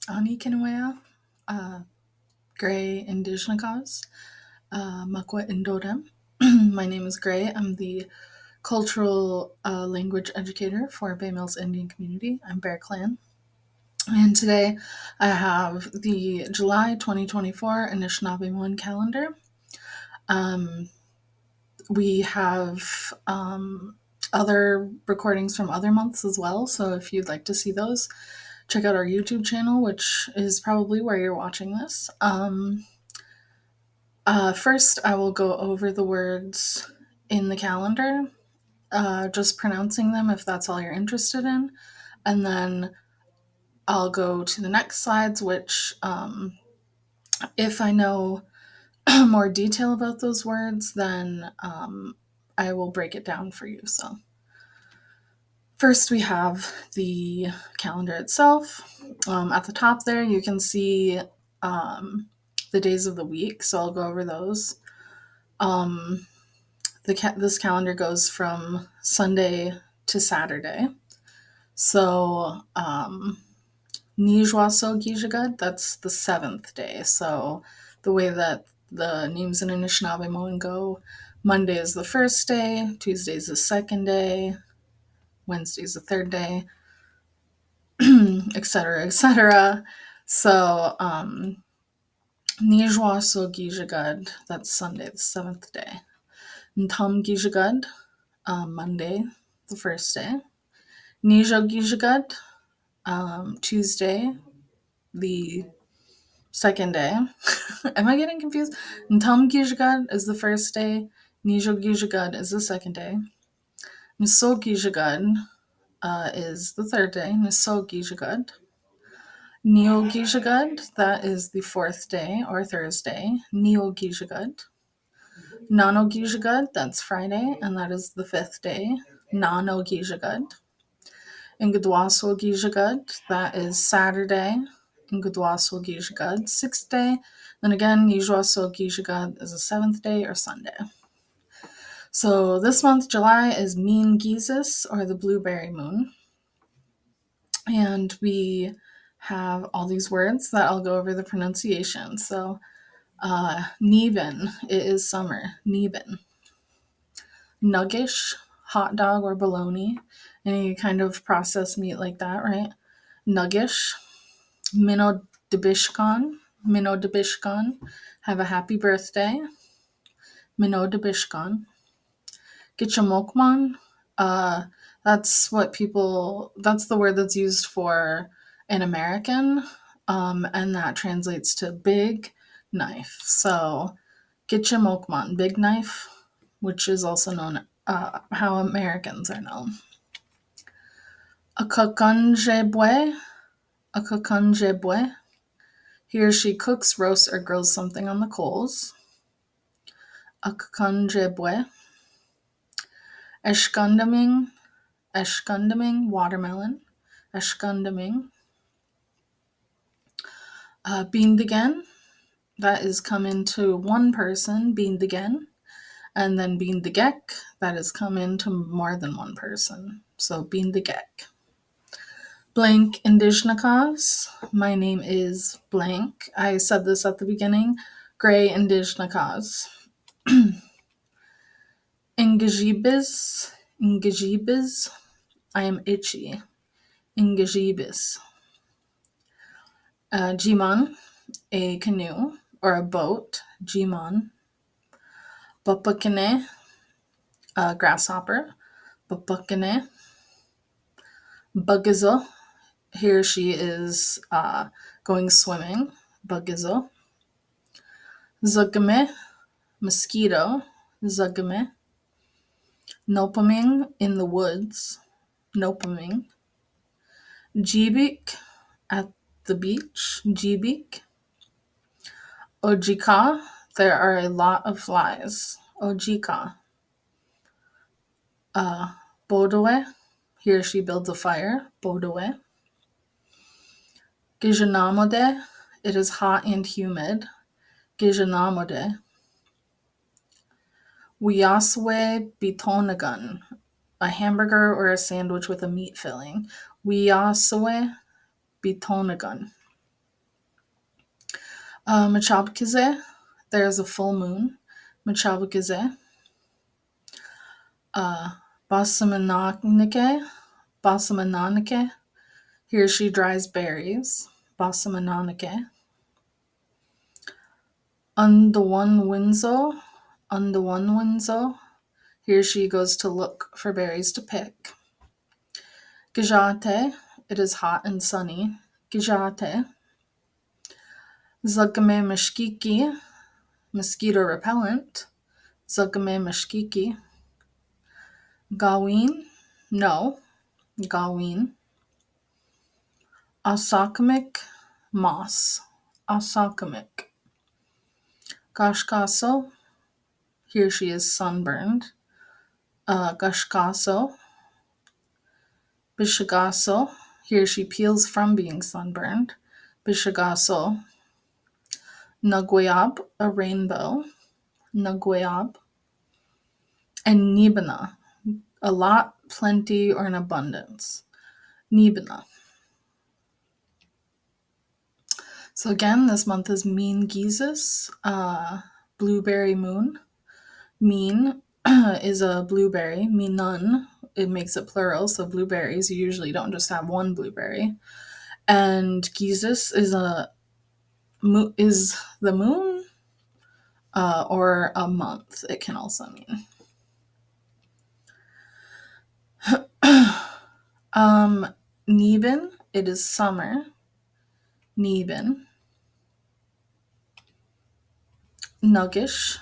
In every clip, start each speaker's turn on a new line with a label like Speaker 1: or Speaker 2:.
Speaker 1: Anikinwea, Gray Indigenous, Makwa Indodem. My name is Gray. I'm the cultural language educator for Bay Mills Indian community. I'm Bear Clan. And today I have the July 2024 Anishinaabemowin Calendar. We have other recordings from other months as well, so if you'd like to see those, check out our YouTube channel, which is probably where you're watching this. First, I will go over the words in the calendar, just pronouncing them if that's all you're interested in, and then I'll go to the next slides, which, if I know more detail about those words, then I will break it down for you. So, first, we have the calendar itself. At the top there, you can see the days of the week, so I'll go over those. This calendar goes from Sunday to Saturday. So, Nijwaso Gijagad, that's the 7th day. So, the way that the names in Anishinaabemowin go, Monday is the first day, Tuesday is the second day, Wednesday is the third day, etc., etc. So, Nijwaso Gijagad, that's Sunday, the 7th day. Ntam Gijagad, Monday, the first day. Nijo Gijagad, Tuesday, the second day. Am I getting confused? Ntam Gijagad is the first day. Nijo Gijagad is the second day. Niso Gijagad is the third day. Niso Gijagad. Neo Gijagad, that is the fourth day or Thursday. Neo Gijagad. Nano Gijagad, that's Friday, and that is the fifth day. Nano Gijagad. Ngudwaso Gijagad, that is Saturday. Ngudwaso Gijagad, sixth day. Then again, Nijwaso Gijagad is the seventh day or Sunday. So this month, July, is Miin Giizis, or the blueberry moon. And we have all these words that I'll go over the pronunciation. So, Niben, it is summer. Niben. Nuggish, hot dog or bologna, any kind of processed meat like that, right? Nuggish. Mino Debishkan, have a happy birthday. Mino Debishkan. Gichamokman, that's the word that's used for an American, and that translates to big knife. So, Gichamokman, big knife, which is also known how Americans are known. Akakanjebwe, he or she cooks, roasts, or grills something on the coals. Akakanjebwe. Eshkundaming, watermelon. Eshkundaming. Bindigen, that is come into one person, bindigen. And then bindigek, that is come into more than one person. So bindigek. Blank Indigenous, my name is blank. I said this at the beginning. Gray Indigenous. Ingajibis, I am itchy. Ingajibis. Jiman, a canoe or a boat. Jiman. Bapakine, a grasshopper. Bapakine. Bugizo, he or she is going swimming. Bugizo. Zugame, mosquito. Zugame. Nopaming, in the woods. Nopaming. Jibik, at the beach. Jibik. Ojika, there are a lot of flies. Ojika. Bodoe, he or she builds a fire. Bodoe. Gijanamode, it is hot and humid. Gijanamode. Wiaswe bitonagun, a hamburger or a sandwich with a meat filling. Wiaswe bitonagun. Machabkize, there's a full moon. Machabkize. Basamananike, Basamananike, here she dries berries. Basamananike. Undawanwinzo, Undawanwinzo, here she goes to look for berries to pick. Gijate, it is hot and sunny. Gijate. Zagame mashkiki, mosquito repellent. Zagame mashkiki. Gawin, no. Gawin. Asakamik, moss. Asakamik. Gashkaso, here she is sunburned. Gashkaso. Bishagaso, here she peels from being sunburned. Bishagaso. Nagwayab, a rainbow. Nagwayab. And Nibana, a lot, plenty, or an abundance. Nibana. So again, this month is Miin Giizis, blueberry moon. Miin is a blueberry. Miinun, it makes it plural, so blueberries, you usually don't just have one blueberry. And Giizis is the moon, or a month, it can also mean. Niben, it is summer. Niben. Nuggish,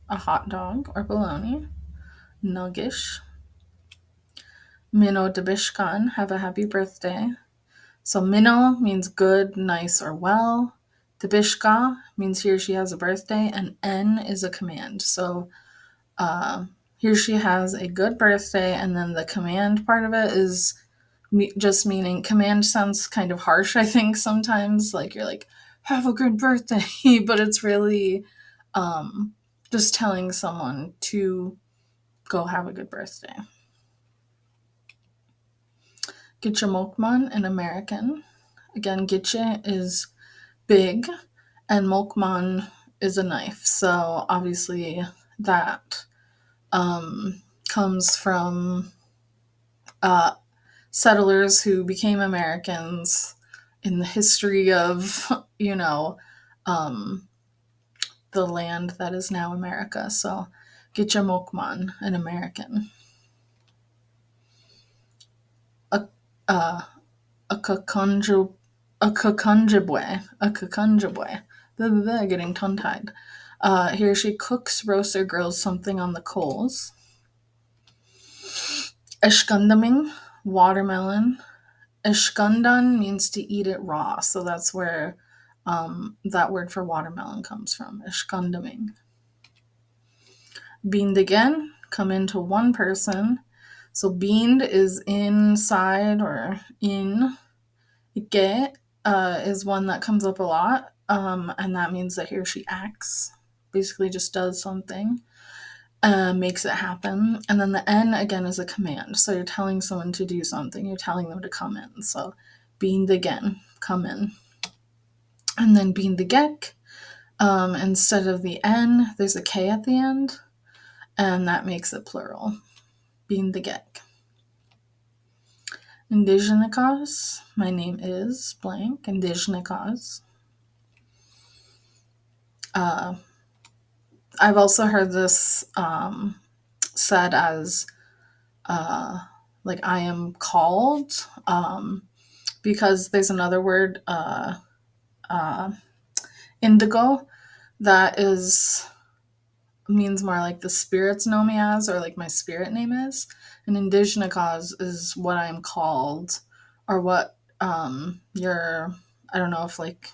Speaker 1: a hot dog or bologna. Nuggish. Mino Debishkan, have a happy birthday. So Mino means good, nice, or well. Debishka means here she has a birthday, and N is a command. So here she has a good birthday, and then the command part of it is just meaning, command sounds kind of harsh, I think, sometimes. Like you're like, have a good birthday, but it's really just telling someone to go have a good birthday. Gitche Mokman, an American. Again, Gitche is big, and Mokman is a knife. So obviously that comes from settlers who became Americans in the history of, the land that is now America. So Gitche Mokman, an American. A Kakanjibwe. Getting tongue-tied. Here she cooks, roasts, or grills something on the coals. Eshkundaming, watermelon. Eshkundan means to eat it raw, so that's where that word for watermelon comes from. Eshkundaming. Beamed again, come into one person. So beamed is inside or in. Ike is one that comes up a lot, and that means that he or she acts, basically just does something, makes it happen. And then the N again is a command, so you're telling someone to do something, you're telling them to come in. So being again, come in. And then being the gek, instead of the N, there's a K at the end, and that makes it plural. Being the gek. Indigenous, my name is blank. Indigenous. I've also heard this said as like I am called, because there's another word, indigo, that means more like the spirits know me as, or like my spirit name is. And Indigenous is what I'm called, or what your, I don't know if like,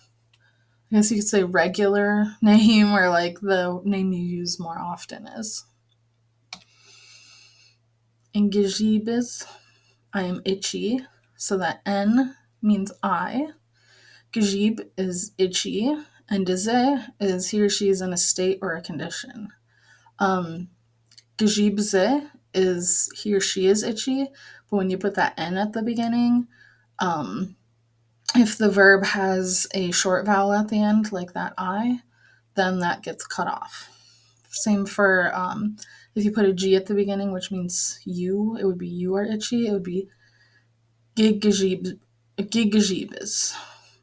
Speaker 1: I guess you could say regular name, or like the name you use more often is. In Giizis, I am itchy, so that N means I. Giizib is itchy, and Dize is he or she is in a state or a condition. Giizibze is he or she is itchy, but when you put that N at the beginning, If the verb has a short vowel at the end, like that I, then that gets cut off. Same for if you put a G at the beginning, which means you, it would be you are itchy. It would be gigajibis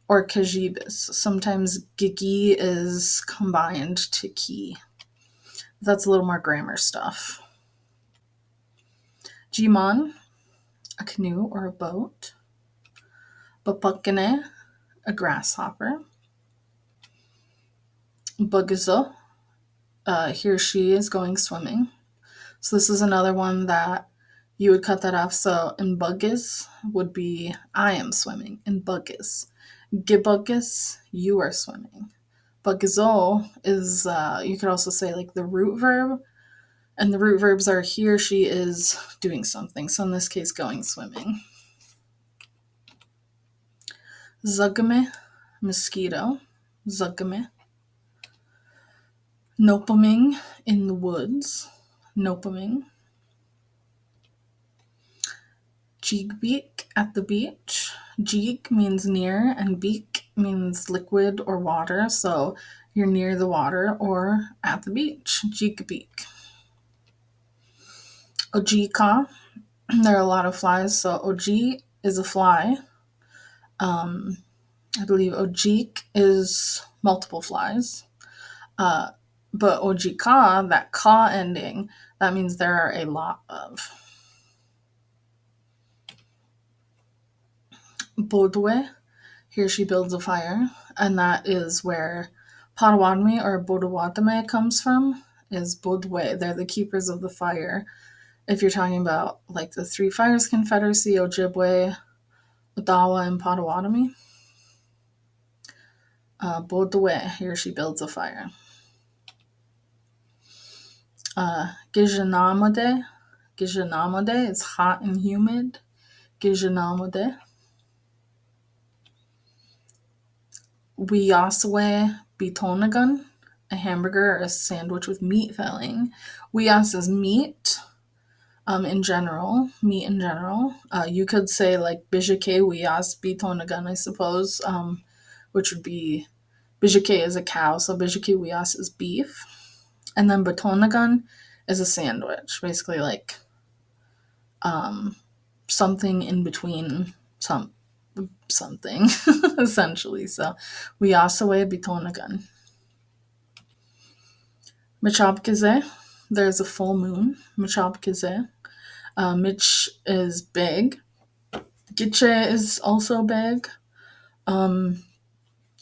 Speaker 1: or kajibis. Sometimes gigi is combined to ki. That's a little more grammar stuff. Jimon, a canoe or a boat. Bapakane, a grasshopper. Bugizo, he or she is going swimming. So this is another one that you would cut that off. So in bugis would be I am swimming. In bugis. Gibugis, you are swimming. Bugizo is, you could also say like the root verb. And the root verbs are he or she is doing something. So in this case, going swimming. Zugame, mosquito. Zugame. Nopaming, in the woods. Nopaming. Jigbeek, at the beach. Jig means near, and beek means liquid or water. So you're near the water or at the beach. Jigbeek. Ojika, there are a lot of flies. So oji is a fly. I believe ojik is multiple flies. But ojika, that ka ending, that means there are a lot of. Bodwe, here she builds a fire, and that is where Potawatomi or Bodawatame comes from, is Bodwe. They're the keepers of the fire. If you're talking about like the Three Fires Confederacy, Ojibwe, Odawa, and Potawatomi. Bodwe, here she builds a fire. Giizis, Giizis is hot and humid. Giizis. Wiyaswe bitonagun, a hamburger or a sandwich with meat filling. Wiyas is meat in general. Meat in general. You could say like bijake wiyas bitonagun, I suppose, which would be bijake is a cow, so bijake wiyas is beef. And then bitonagun is a sandwich, basically like something in between something, essentially. So Wiyasawe bitonagun. Machapkize, there's a full moon. Machapkize. Mich is big. Giche is also big. And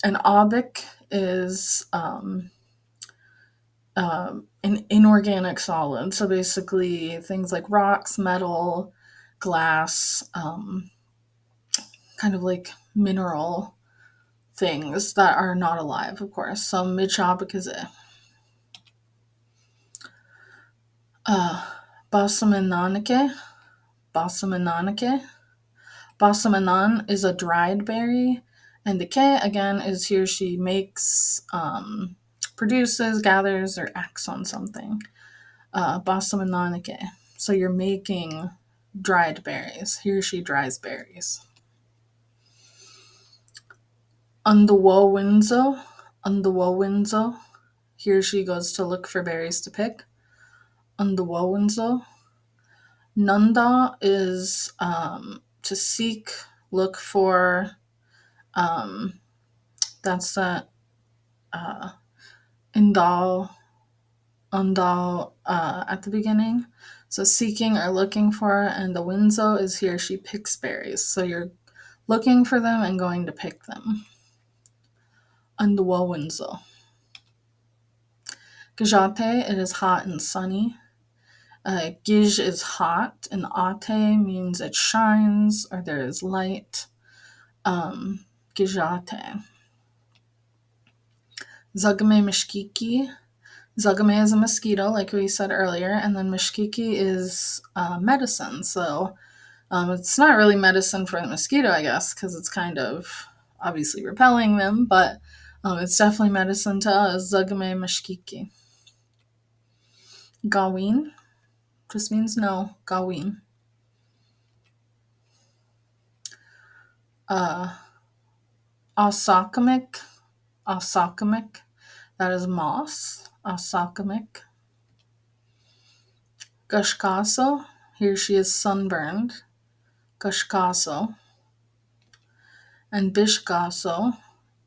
Speaker 1: Abik is an inorganic solid. So basically things like rocks, metal, glass, kind of like mineral things that are not alive, of course. So Michapikaze. Basamananake. Basamananake. Basamanan is a dried berry. And the K, again, is here she makes, produces, gathers, or acts on something. Basamananake. So you're making dried berries. Here she dries berries. Underwowinzo. Underwowinzo. Here she goes to look for berries to pick. Underwowinzo. Nanda is to seek, look for. That's that indal, undal at the beginning. So seeking or looking for, and the winzo is here she picks berries. So you're looking for them and going to pick them. Underwowinzo. Gajate, it is hot and sunny. Gij is hot, and ate means it shines or there is light. Gijate. Zagame mishkiki. Zagame is a mosquito, like we said earlier, and then mishkiki is medicine. So it's not really medicine for the mosquito, I guess, because it's kind of obviously repelling them, but it's definitely medicine to us. Zagame mishkiki. Gawin just means no. Gawin. Osakamic, Osakamic, that is moss, Osakamic. Gushkaso, here she is sunburned, Gushkaso. And Bishgaso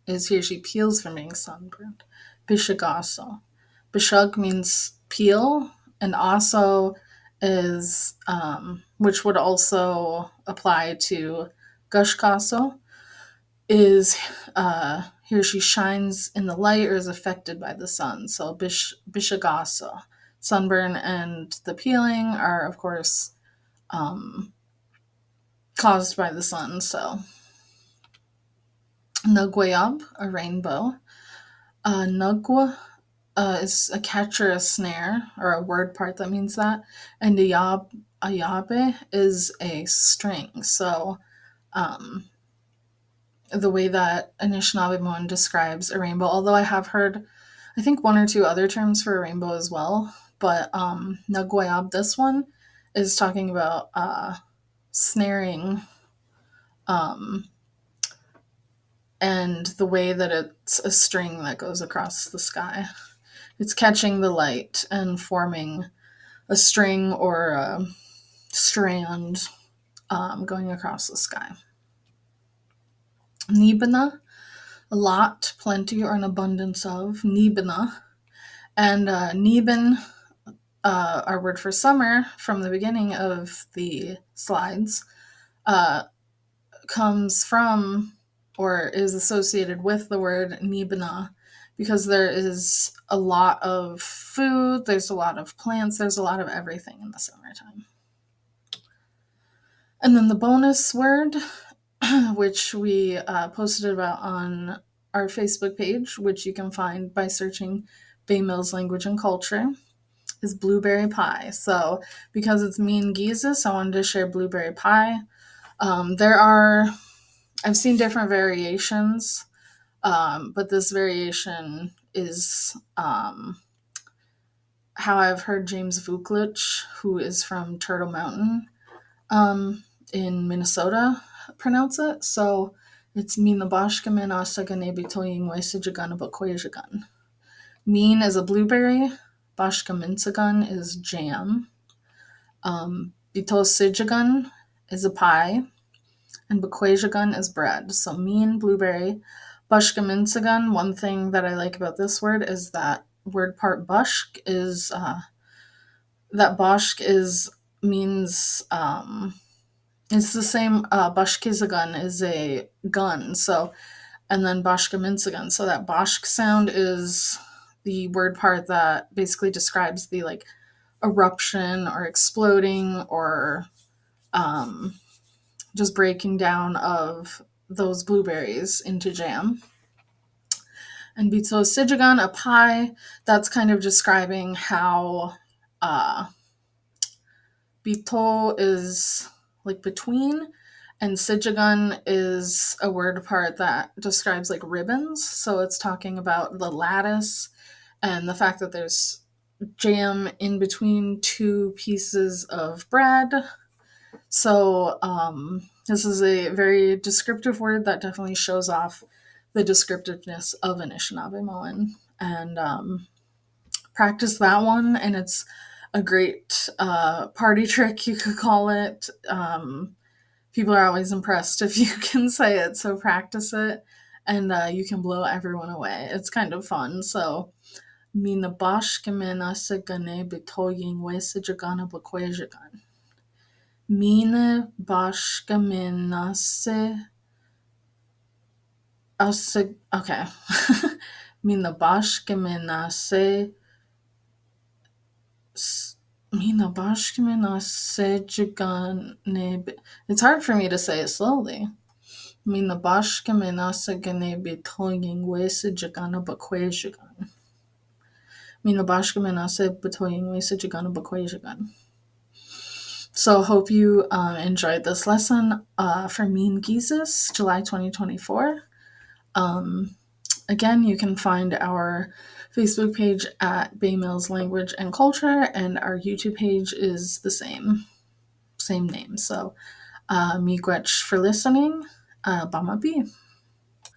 Speaker 1: is here she peels from being sunburned, Bishagaso. Bishug means peel, and also is, which would also apply to Gushkaso, is here she shines in the light or is affected by the sun. So Bishagaso. Sunburn and the peeling are, of course, caused by the sun. So Nugwayab, a rainbow. Nugwa is a catch or a snare, or a word part that means that. And ayabe is a string. So the way that Anishinaabemowin describes a rainbow, although I have heard, I think, one or two other terms for a rainbow as well, but Nagwayab, this one, is talking about snaring, and the way that it's a string that goes across the sky. It's catching the light and forming a string or a strand going across the sky. Nibana, a lot, plenty, or an abundance of. Nibana. And Niben, our word for summer from the beginning of the slides, comes from or is associated with the word Nibana, because there is a lot of food, there's a lot of plants, there's a lot of everything in the summertime. And then the bonus word, which we posted about on our Facebook page, which you can find by searching Bay Mills Language and Culture, is blueberry pie. So because it's Miin Giizis, I wanted to share blueberry pie. I've seen different variations, but this variation is how I've heard James Vuklich, who is from Turtle Mountain in Minnesota, pronounce it. So it's Mina Bashkamin Asagane Bitoying Wesijagan Bakwajagan. Miin is a blueberry, Bashkaminsagan is jam, Bitosijagan is a pie, and Bakwajagan is bread. So Miin, blueberry. Bashkaminsagan, one thing that I like about this word is that word part bashk is, that bashk is, means, it's the same, bashkizagan is a gun, so, and then bashkaminsagan. So that bashk sound is the word part that basically describes the, like, eruption or exploding or just breaking down of those blueberries into jam. And Bitso Sijagan, a pie, that's kind of describing how Bito is like between, and Sijagan is a word part that describes like ribbons. So it's talking about the lattice and the fact that there's jam in between two pieces of bread. So this is a very descriptive word that definitely shows off the descriptiveness of Anishinaabemowin. And practice that one, and it's a great party trick, you could call it. People are always impressed if you can say it, so practice it, and you can blow everyone away. It's kind of fun. So Mina bashkamena segane bitoying wesijagana bakwejagan. Mina bashkamena se okay. Mina bashkamena se Mina bashkamena sejagane. It's hard for me to say it slowly. Mina bashkamena segane bitoying wesijagana bakwejagan. Mina bashkamena se bitoying wesijagana bakwejagan. So hope you enjoyed this lesson for Miin Giizis, July 2024. Again, you can find our Facebook page at Bay Mills Language and Culture, and our YouTube page is the same name. So, miigwech for listening. Bama B.